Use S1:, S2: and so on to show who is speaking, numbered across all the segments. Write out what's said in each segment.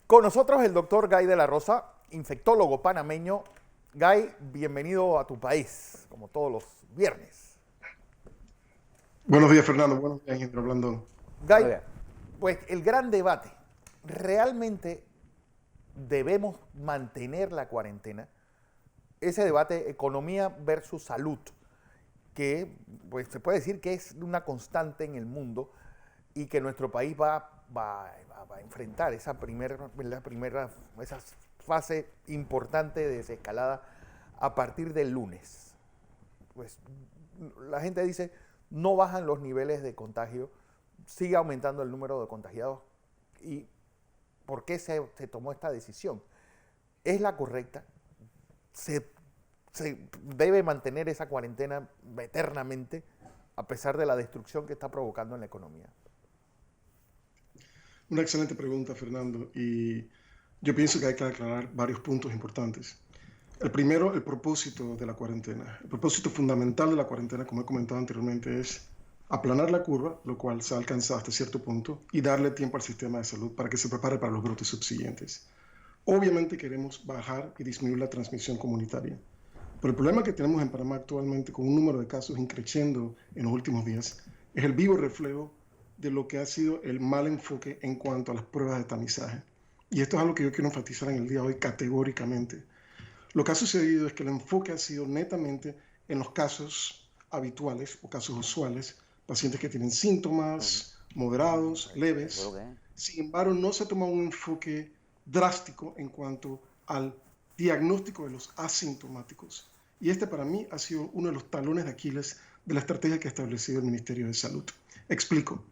S1: Con nosotros el doctor Guy de la Rosa, infectólogo panameño. Guy, bienvenido a tu país, como todos los viernes.
S2: Buenos días, Fernando. Buenos días, ingeniero Blandón.
S1: Guy, pues el gran debate, ¿realmente debemos mantener la cuarentena? Ese debate, economía versus salud, que pues, se puede decir que es una constante en el mundo y que nuestro país va a enfrentar esa esa fase importante de desescalada a partir del lunes. Pues la gente dice, no bajan los niveles de contagio, sigue aumentando el número de contagiados. ¿Y por qué se tomó esta decisión? ¿Es la correcta? ¿Se debe mantener esa cuarentena eternamente a pesar de la destrucción que está provocando en la economía?
S2: Una excelente pregunta, Fernando. Y yo pienso que hay que aclarar varios puntos importantes. El primero, el propósito de la cuarentena. El propósito fundamental de la cuarentena, como he comentado anteriormente, es aplanar la curva, lo cual se ha alcanzado hasta cierto punto, y darle tiempo al sistema de salud para que se prepare para los brotes subsiguientes. Obviamente queremos bajar y disminuir la transmisión comunitaria. Pero el problema que tenemos en Panamá actualmente, con un número de casos increciendo en los últimos días, es el vivo reflejo de lo que ha sido el mal enfoque en cuanto a las pruebas de tamizaje. Y esto es algo que yo quiero enfatizar en el día de hoy categóricamente. Lo que ha sucedido es que el enfoque ha sido netamente en los casos habituales o casos usuales, pacientes que tienen síntomas moderados, leves. Sin embargo, no se ha tomado un enfoque drástico en cuanto al diagnóstico de los asintomáticos. Y este para mí ha sido uno de los talones de Aquiles de la estrategia que ha establecido el Ministerio de Salud. Explico.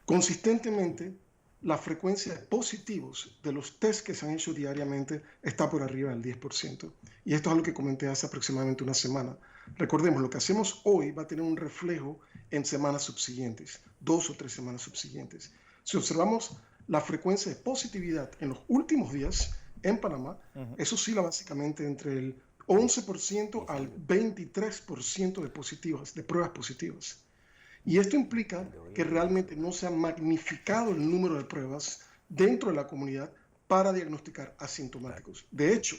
S2: Consistentemente, la frecuencia de positivos de los test que se han hecho diariamente está por arriba del 10%. Y esto es algo que comenté hace aproximadamente una semana. Recordemos, lo que hacemos hoy va a tener un reflejo en semanas subsiguientes, 2 o 3 semanas subsiguientes. Si observamos la frecuencia de positividad en los últimos días en Panamá, eso oscila básicamente entre el 11% al 23% de positivas, de pruebas positivas. Y esto implica que realmente no se ha magnificado el número de pruebas dentro de la comunidad para diagnosticar asintomáticos. De hecho,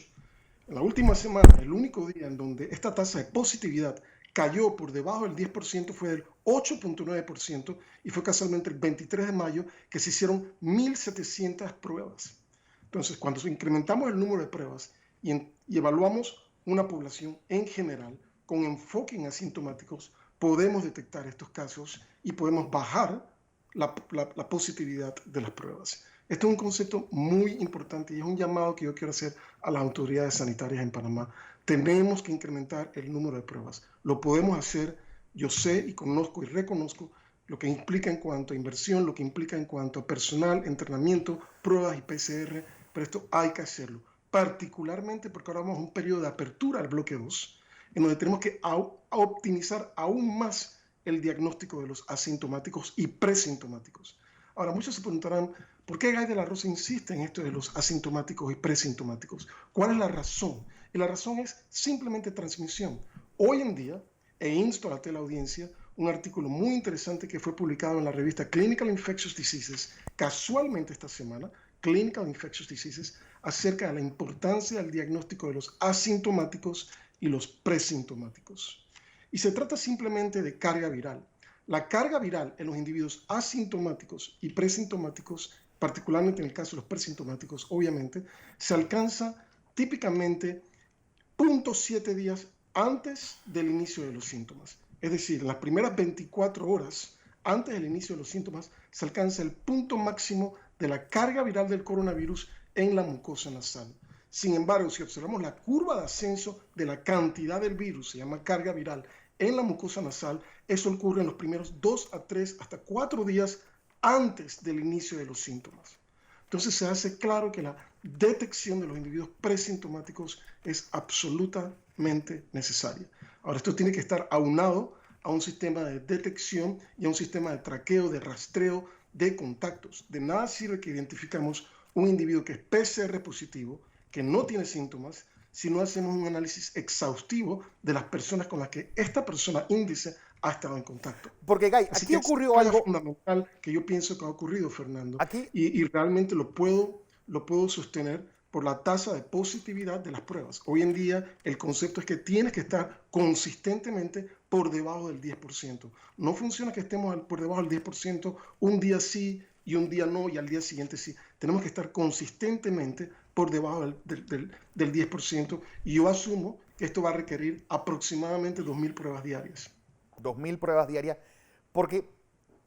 S2: en la última semana, el único día en donde esta tasa de positividad cayó por debajo del 10% fue del 8.9% y fue casualmente el 23 de mayo que se hicieron 1.700 pruebas. Entonces, cuando incrementamos el número de pruebas y evaluamos una población en general con enfoque en asintomáticos, podemos detectar estos casos y podemos bajar la positividad de las pruebas. Este es un concepto muy importante y es un llamado que yo quiero hacer a las autoridades sanitarias en Panamá. Tenemos que incrementar el número de pruebas. Lo podemos hacer, yo sé y conozco y reconozco lo que implica en cuanto a inversión, lo que implica en cuanto a personal, entrenamiento, pruebas y PCR, pero esto hay que hacerlo, particularmente porque ahora vamos a un periodo de apertura al bloque 2, en donde tenemos que optimizar aún más el diagnóstico de los asintomáticos y presintomáticos. Ahora, muchos se preguntarán, ¿por qué Guy de la Rosa insiste en esto de los asintomáticos y presintomáticos? ¿Cuál es la razón? Y la razón es simplemente transmisión. Hoy en día, e insto a la teleaudiencia, un artículo muy interesante que fue publicado en la revista Clinical Infectious Diseases, casualmente esta semana, Clinical Infectious Diseases, acerca de la importancia del diagnóstico de los asintomáticos y los presintomáticos. Y se trata simplemente de carga viral. La carga viral en los individuos asintomáticos y presintomáticos, particularmente en el caso de los presintomáticos, obviamente, se alcanza típicamente 0.7 días antes del inicio de los síntomas. Es decir, en las primeras 24 horas antes del inicio de los síntomas se alcanza el punto máximo de la carga viral del coronavirus en la mucosa nasal. Sin embargo, si observamos la curva de ascenso de la cantidad del virus, se llama carga viral, en la mucosa nasal, eso ocurre en los primeros 2 a 3 hasta 4 días antes del inicio de los síntomas. Entonces se hace claro que la detección de los individuos presintomáticos es absolutamente necesaria. Ahora, esto tiene que estar aunado a un sistema de detección y a un sistema de traqueo, de rastreo de contactos. De nada sirve que identificamos un individuo que es PCR positivo, que no tiene síntomas, si no hacemos un análisis exhaustivo de las personas con las que esta persona índice ha estado en contacto.
S1: Porque, Guy, aquí ocurrió algo
S2: fundamental que yo pienso que ha ocurrido, Fernando,
S1: aquí.
S2: y realmente lo puedo lo puedo sostener por la tasa de positividad de las pruebas. Hoy en día el concepto es que tienes que estar consistentemente por debajo del 10%. No funciona que estemos por debajo del 10%, un día sí y un día no, y al día siguiente sí. Tenemos que estar consistentemente por debajo del 10%, y yo asumo que esto va a requerir aproximadamente 2.000 pruebas diarias.
S1: 2.000 pruebas diarias, porque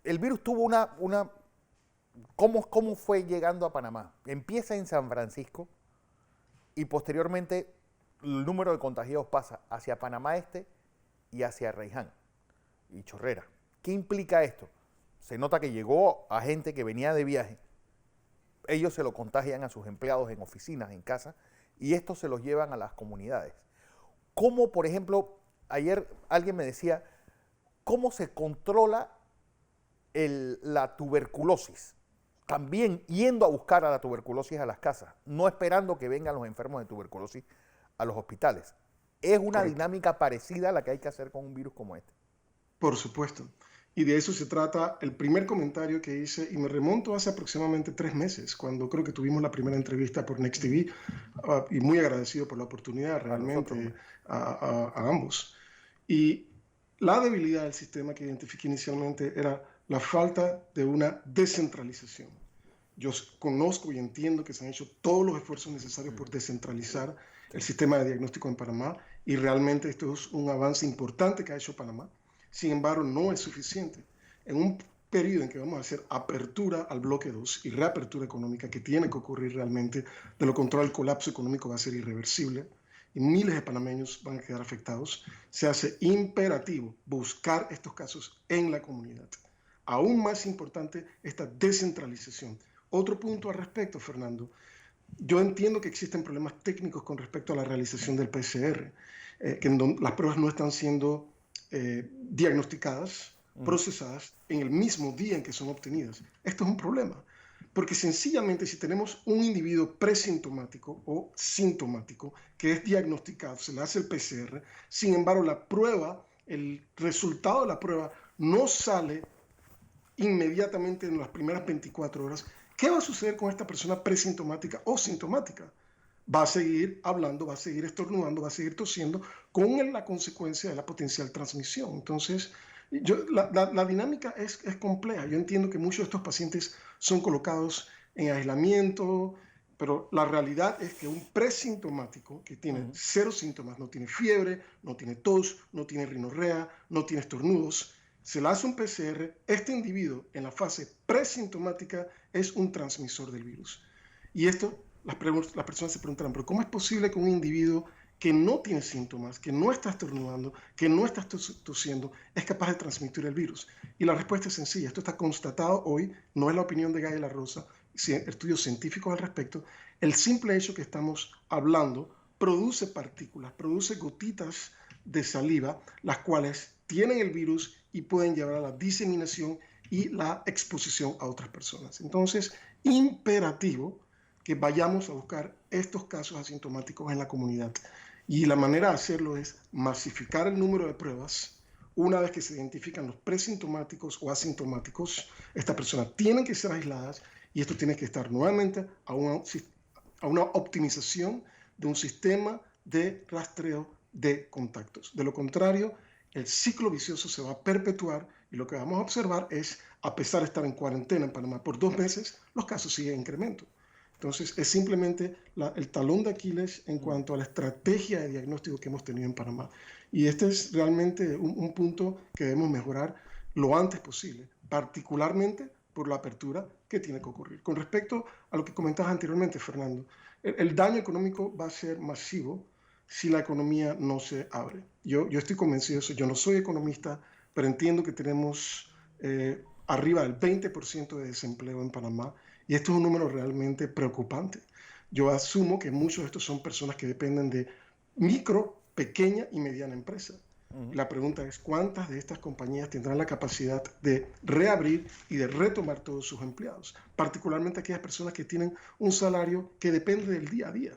S1: el virus tuvo una ¿cómo fue llegando a Panamá? Empieza en San Francisco y posteriormente el número de contagiados pasa hacia Panamá Este y hacia Reiján y Chorrera. ¿Qué implica esto? Se nota que llegó a gente que venía de viaje, ellos se lo contagian a sus empleados en oficinas, en casa, y estos se los llevan a las comunidades. ¿Cómo, por ejemplo, ayer alguien me decía, cómo se controla la tuberculosis? También yendo a buscar a la tuberculosis a las casas, no esperando que vengan los enfermos de tuberculosis a los hospitales. Es una
S2: Correcto.
S1: dinámica parecida a la que hay que hacer con un virus como este.
S2: Por supuesto. Y de eso se trata el primer comentario que hice, y me remonto hace aproximadamente 3 meses, cuando creo que tuvimos la primera entrevista por Next TV, y muy agradecido por la oportunidad
S1: A nosotros,
S2: realmente
S1: hombre.
S2: a ambos. Y la debilidad del sistema que identifiqué inicialmente era la falta de una descentralización. Yo conozco y entiendo que se han hecho todos los esfuerzos necesarios por descentralizar el sistema de diagnóstico en Panamá, y realmente esto es un avance importante que ha hecho Panamá. Sin embargo, no es suficiente. En un periodo en que vamos a hacer apertura al bloque 2 y reapertura económica, que tiene que ocurrir realmente, de lo contrario el colapso económico va a ser irreversible y miles de panameños van a quedar afectados, se hace imperativo buscar estos casos en la comunidad. Aún más importante, esta descentralización. Otro punto al respecto, Fernando. Yo entiendo que existen problemas técnicos con respecto a la realización del PCR, que las pruebas no están siendo diagnosticadas, procesadas en el mismo día en que son obtenidas. Esto es un problema, porque sencillamente si tenemos un individuo presintomático o sintomático que es diagnosticado, se le hace el PCR, sin embargo la prueba, el resultado de la prueba no sale inmediatamente en las primeras 24 horas, ¿qué va a suceder con esta persona presintomática o sintomática? Va a seguir hablando, va a seguir estornudando, va a seguir tosiendo, con la consecuencia de la potencial transmisión. Entonces, la dinámica es compleja. Yo entiendo que muchos de estos pacientes son colocados en aislamiento, pero la realidad es que un presintomático que tiene 0 síntomas, no tiene fiebre, no tiene tos, no tiene rinorrea, no tiene estornudos, se le hace un PCR, este individuo en la fase presintomática es un transmisor del virus. Y esto, las personas se preguntarán, pero ¿cómo es posible que un individuo que no tiene síntomas, que no está estornudando, que no está tosiendo, es capaz de transmitir el virus? Y la respuesta es sencilla. Esto está constatado hoy, no es la opinión de Guy de la Rosa, estudios científicos al respecto. El simple hecho que estamos hablando produce partículas, produce gotitas de saliva, las cuales tienen el virus y pueden llevar a la diseminación y la exposición a otras personas. Entonces, imperativo que vayamos a buscar estos casos asintomáticos en la comunidad. Y la manera de hacerlo es masificar el número de pruebas. Una vez que se identifican los presintomáticos o asintomáticos, estas personas tienen que ser aisladas, y esto tiene que estar nuevamente a una optimización de un sistema de rastreo de contactos. De lo contrario, el ciclo vicioso se va a perpetuar, y lo que vamos a observar es, a pesar de estar en cuarentena en Panamá por 2 meses, los casos siguen en incremento. Entonces, es simplemente el talón de Aquiles en cuanto a la estrategia de diagnóstico que hemos tenido en Panamá. Y este es realmente un punto que debemos mejorar lo antes posible, particularmente por la apertura que tiene que ocurrir. Con respecto a lo que comentabas anteriormente, Fernando, el daño económico va a ser masivo si la economía no se abre. Yo estoy convencido de eso. Yo no soy economista, pero entiendo que tenemos arriba del 20% de desempleo en Panamá, y esto es un número realmente preocupante. Yo asumo que muchos de estos son personas que dependen de micro, pequeña y mediana empresa. La pregunta es, ¿cuántas de estas compañías tendrán la capacidad de reabrir y de retomar todos sus empleados? Particularmente aquellas personas que tienen un salario que depende del día a día.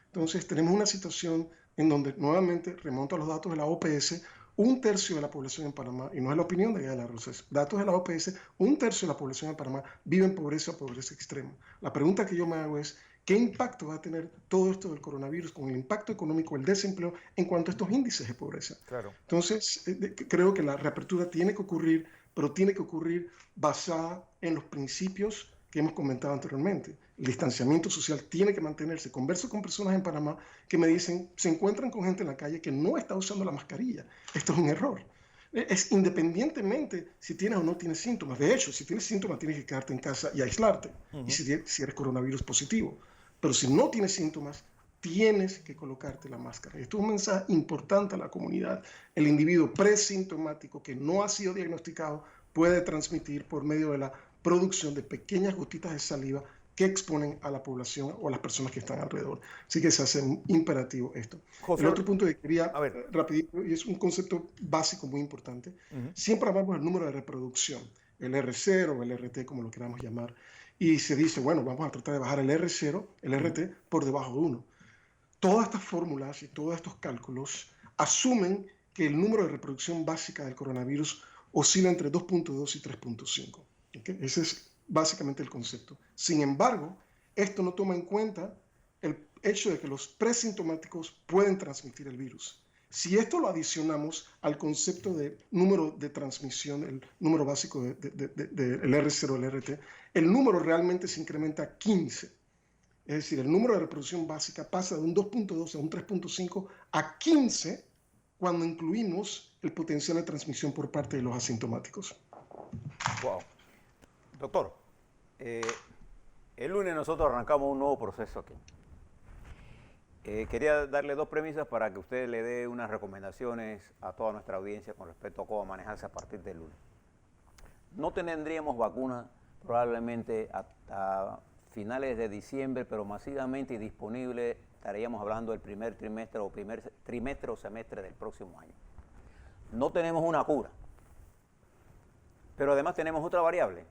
S2: Entonces, tenemos una situación en donde, nuevamente, remonto a los datos de la OPS, un tercio de la población en Panamá, y no es la opinión de Gael Arroz, es datos de la OPS, un tercio de la población en Panamá vive en pobreza o pobreza extrema. La pregunta que yo me hago es, ¿qué impacto va a tener todo esto del coronavirus con el impacto económico, el desempleo, en cuanto a estos índices de pobreza?
S1: Claro.
S2: Entonces, creo que la reapertura tiene que ocurrir, pero tiene que ocurrir basada en los principios que hemos comentado anteriormente. El distanciamiento social tiene que mantenerse. Converso con personas en Panamá que me dicen, se encuentran con gente en la calle que no está usando la mascarilla. Esto es un error. Es independientemente si tienes o no tienes síntomas. De hecho, si tienes síntomas, tienes que quedarte en casa y aislarte. Y si eres coronavirus positivo. Pero si no tienes síntomas, tienes que colocarte la máscara. Esto es un mensaje importante a la comunidad. El individuo presintomático que no ha sido diagnosticado puede transmitir por medio de la producción de pequeñas gotitas de saliva que exponen a la población o a las personas que están alrededor. Así que se hace imperativo esto.
S1: José,
S2: el otro punto que quería,
S1: a ver,
S2: rapidito, y es un concepto básico muy importante, siempre hablamos del número de reproducción, el R0 o el RT, como lo queramos llamar, y se dice, bueno, vamos a tratar de bajar el R0, el RT, por debajo de 1. Todas estas fórmulas y todos estos cálculos asumen que el número de reproducción básica del coronavirus oscila entre 2.2 y 3.5. ¿Okay? Ese es básicamente el concepto. Sin embargo, esto no toma en cuenta el hecho de que los presintomáticos pueden transmitir el virus. Si esto lo adicionamos al concepto de número de transmisión, el número básico del R0, el RT, el número realmente se incrementa a 15. Es decir, el número de reproducción básica pasa de un 2.2 a un 3.5 a 15 cuando incluimos el potencial de transmisión por parte de los asintomáticos.
S1: Wow. Doctor.
S3: El lunes nosotros arrancamos un nuevo proceso aquí. Quería darle dos premisas para que usted le dé unas recomendaciones a toda nuestra audiencia con respecto a cómo manejarse a partir del lunes. No tendríamos vacuna probablemente hasta finales de diciembre, pero masivamente y disponible estaríamos hablando del primer trimestre o semestre del próximo año. No tenemos una cura, pero además tenemos otra variable.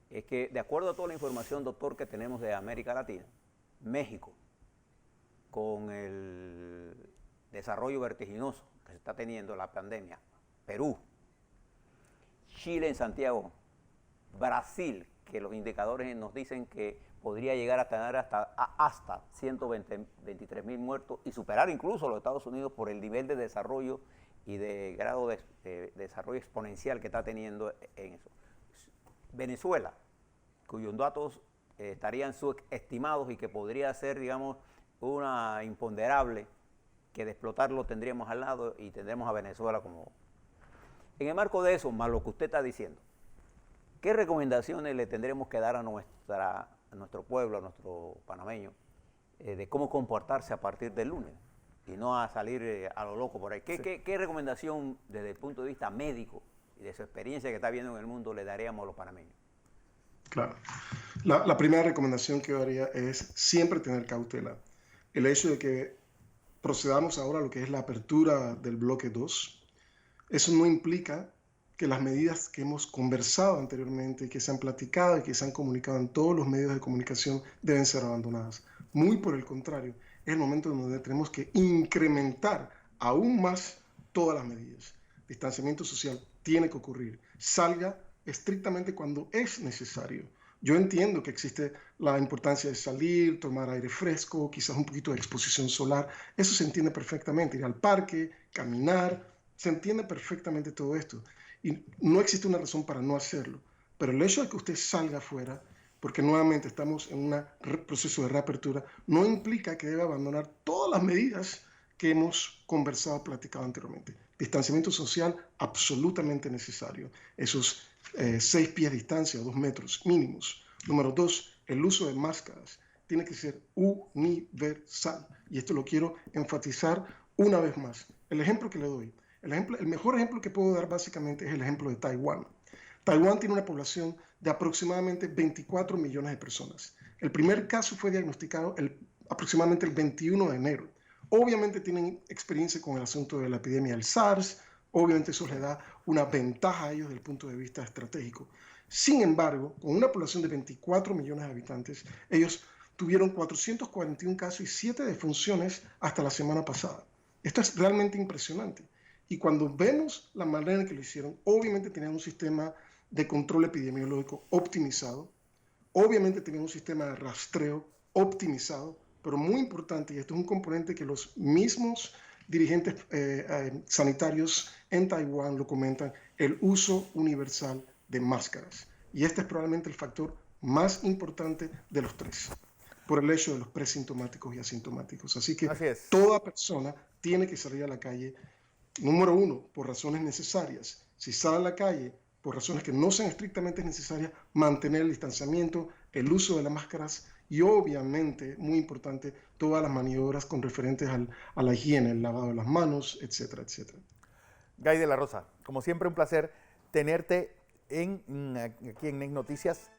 S3: Es que de acuerdo a toda la información, doctor, que tenemos de América Latina, México, con el desarrollo vertiginoso que se está teniendo la pandemia, Perú, Chile en Santiago, Brasil, que los indicadores nos dicen que podría llegar a tener hasta 123.000 muertos y superar incluso a los Estados Unidos por el nivel de desarrollo y de grado de desarrollo exponencial que está teniendo en eso. Venezuela, cuyos datos estarían subestimados y que podría ser, digamos, una imponderable, que de explotarlo tendríamos al lado y tendremos a Venezuela como... En el marco de eso, más lo que usted está diciendo, ¿qué recomendaciones le tendremos que dar a nuestro pueblo, a nuestro panameño, de cómo comportarse a partir del lunes y no a salir a lo loco por ahí? ¿Qué recomendación desde el punto de vista médico y de su experiencia que está viendo en el mundo le daríamos a los panameños?
S2: Claro. La primera recomendación que yo haría es siempre tener cautela. El hecho de que procedamos ahora a lo que es la apertura del bloque 2, eso no implica que las medidas que hemos conversado anteriormente, que se han platicado y que se han comunicado en todos los medios de comunicación deben ser abandonadas. Muy por el contrario, es el momento en donde tenemos que incrementar aún más todas las medidas. Distanciamiento social tiene que ocurrir. Salga estrictamente cuando es necesario. Yo entiendo que existe la importancia de salir, tomar aire fresco, quizás un poquito de exposición solar. Eso se entiende perfectamente. Ir al parque, caminar, se entiende perfectamente todo esto. Y no existe una razón para no hacerlo. Pero el hecho de que usted salga afuera, porque nuevamente estamos en un proceso de reapertura, no implica que debe abandonar todas las medidas que hemos conversado, platicado anteriormente. Distanciamiento social absolutamente necesario. Esos 6 pies de distancia o 2 metros mínimos. Número 2, el uso de máscaras tiene que ser universal. Y esto lo quiero enfatizar una vez más. El ejemplo que le doy, el mejor ejemplo que puedo dar básicamente es el ejemplo de Taiwán. Taiwán tiene una población de aproximadamente 24 millones de personas. El primer caso fue diagnosticado aproximadamente el 21 de enero. Obviamente tienen experiencia con el asunto de la epidemia del SARS, obviamente eso les da una ventaja a ellos desde el punto de vista estratégico. Sin embargo, con una población de 24 millones de habitantes, ellos tuvieron 441 casos y 7 defunciones hasta la semana pasada. Esto es realmente impresionante. Y cuando vemos la manera en que lo hicieron, obviamente tenían un sistema de control epidemiológico optimizado, obviamente tenían un sistema de rastreo optimizado, pero muy importante, y esto es un componente que los mismos dirigentes sanitarios en Taiwán lo comentan, el uso universal de máscaras. Y este es probablemente el factor más importante de los tres, por el hecho de los presintomáticos y asintomáticos. Así que
S1: Así es.
S2: toda persona tiene que salir a la calle, número uno, por razones necesarias. Si sale a la calle por razones que no sean estrictamente necesarias, mantener el distanciamiento, el uso de las máscaras y obviamente, muy importante, todas las maniobras con referentes a la higiene, el lavado de las manos, etcétera, etcétera.
S1: Guy de la Rosa, como siempre un placer tenerte aquí en Next Noticias.